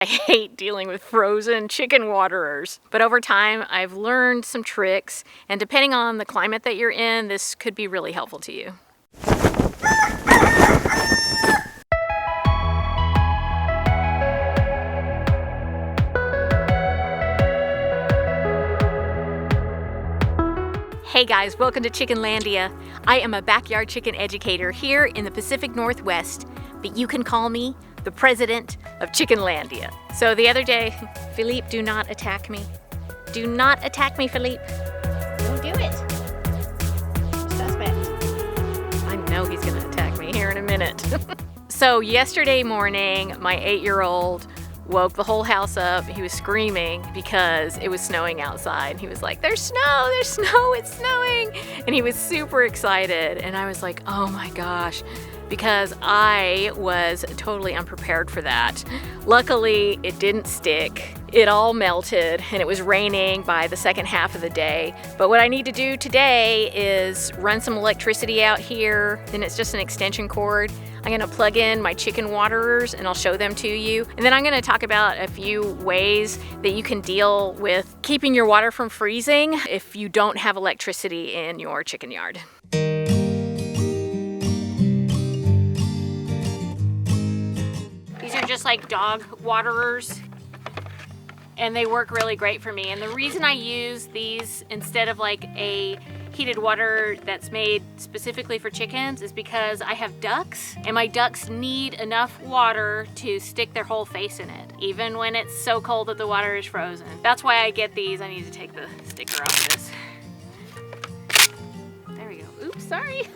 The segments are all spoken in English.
I hate dealing with frozen chicken waterers, but over time I've learned some tricks, and depending on the climate that you're in, this could be really helpful to you. Hey guys, welcome to Chickenlandia. I am a backyard chicken educator here in the Pacific Northwest, but you can call me the president of Chickenlandia. So the other day, Philippe, do not attack me. Do not attack me, Philippe. Don't do it. Suspect. I know he's gonna attack me here in a minute. So yesterday morning, my 8-year-old woke the whole house up. He was screaming because it was snowing outside. He was like, there's snow, it's snowing. And he was super excited. And I was like, oh my gosh, because I was totally unprepared for that. Luckily, it didn't stick. It all melted, and it was raining by the second half of the day. But what I need to do today is run some electricity out here. Then it's just an extension cord. I'm gonna plug in my chicken waterers and I'll show them to you. And then I'm gonna talk about a few ways that you can deal with keeping your water from freezing if you don't have electricity in your chicken yard. These are just like dog waterers, and they work really great for me. And the reason I use these instead of like a heated water that's made specifically for chickens is because I have ducks, and my ducks need enough water to stick their whole face in it, even when it's so cold that the water is frozen. That's why I get these. I need to take the sticker off of this. There we go. Oops, sorry.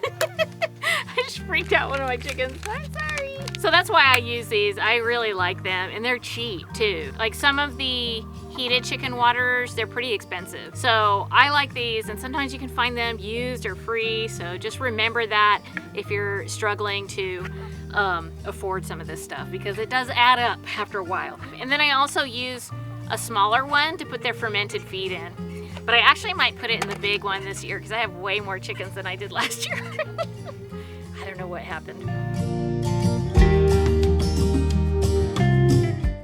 I just freaked out one of my chickens. I'm sorry. So that's why I use these. I really like them, and they're cheap too. Like some of the heated chicken waterers, they're pretty expensive. So I like these, and sometimes you can find them used or free. So just remember that if you're struggling to afford some of this stuff, because it does add up after a while. And then I also use a smaller one to put their fermented feed in. But I actually might put it in the big one this year because I have way more chickens than I did last year. I don't know what happened.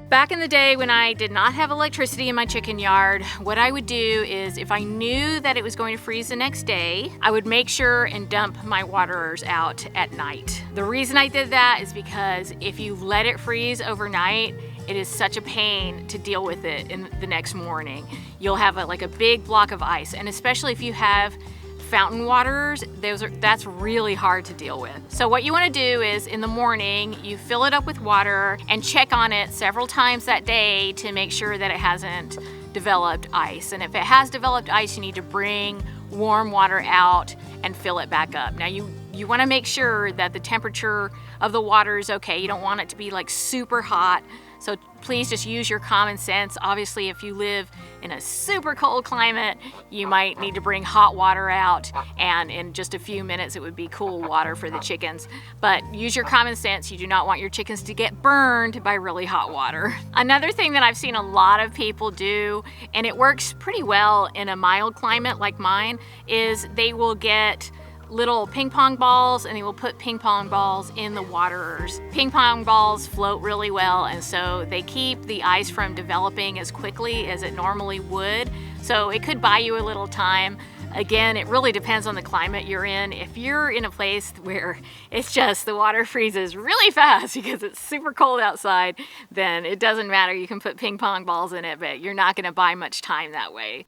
Back in the day when I did not have electricity in my chicken yard, what I would do is if I knew that it was going to freeze the next day, I would make sure and dump my waterers out at night. The reason I did that is because if you let it freeze overnight, it is such a pain to deal with it in the next morning. You'll have like a big block of ice, and especially if you have fountain waterers, that's really hard to deal with. So what you want to do is in the morning, you fill it up with water and check on it several times that day to make sure that it hasn't developed ice. And if it has developed ice, you need to bring warm water out and fill it back up. Now you want to make sure that the temperature of the water is okay. You don't want it to be like super hot. So please just use your common sense. Obviously, if you live in a super cold climate, you might need to bring hot water out, and in just a few minutes it would be cool water for the chickens. But use your common sense. You do not want your chickens to get burned by really hot water. Another thing that I've seen a lot of people do, and it works pretty well in a mild climate like mine, is they will get little ping pong balls and they will put ping pong balls in the waterers. Ping pong balls float really well, and so they keep the ice from developing as quickly as it normally would. So it could buy you a little time. Again, it really depends on the climate you're in. If you're in a place where it's just the water freezes really fast because it's super cold outside, then it doesn't matter. You can put ping pong balls in it, but you're not gonna buy much time that way.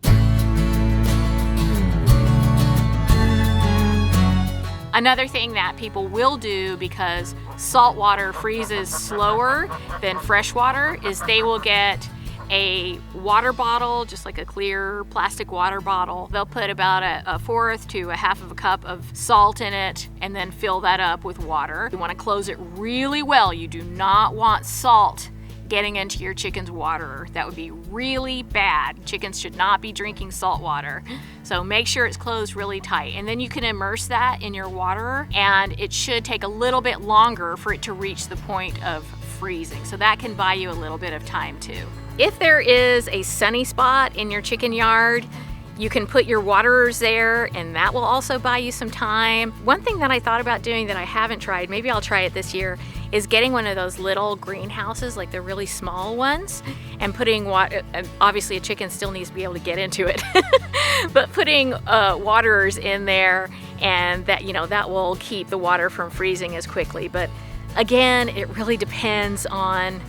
Another thing that people will do, because salt water freezes slower than fresh water, is they will get a water bottle, just like a clear plastic water bottle. They'll put about a fourth to a half of a cup of salt in it and then fill that up with water. You want to close it really well. You do not want salt getting into your chicken's water. That would be really bad. Chickens should not be drinking salt water. So make sure it's closed really tight. And then you can immerse that in your water, and it should take a little bit longer for it to reach the point of freezing. So that can buy you a little bit of time too. If there is a sunny spot in your chicken yard, You can put your waterers there, and that will also buy you some time. One thing that I thought about doing that I haven't tried, maybe I'll try it this year, is getting one of those little greenhouses, like the really small ones, and putting water. Obviously a chicken still needs to be able to get into it, but putting waterers in there, and that, you know, that will keep the water from freezing as quickly. But again, it really depends on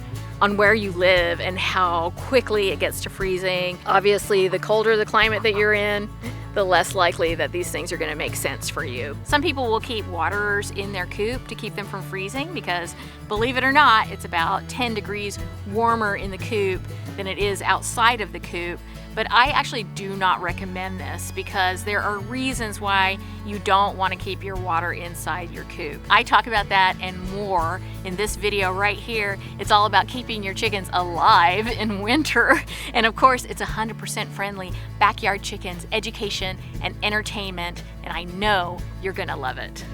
where you live and how quickly it gets to freezing. Obviously, the colder the climate that you're in, the less likely that these things are gonna make sense for you. Some people will keep waterers in their coop to keep them from freezing because, believe it or not, it's about 10 degrees warmer in the coop than it is outside of the coop. But I actually do not recommend this because there are reasons why you don't want to keep your water inside your coop. I talk about that and more in this video right here. It's all about keeping your chickens alive in winter. And of course, it's 100% friendly backyard chickens, education, and entertainment. And I know you're gonna love it.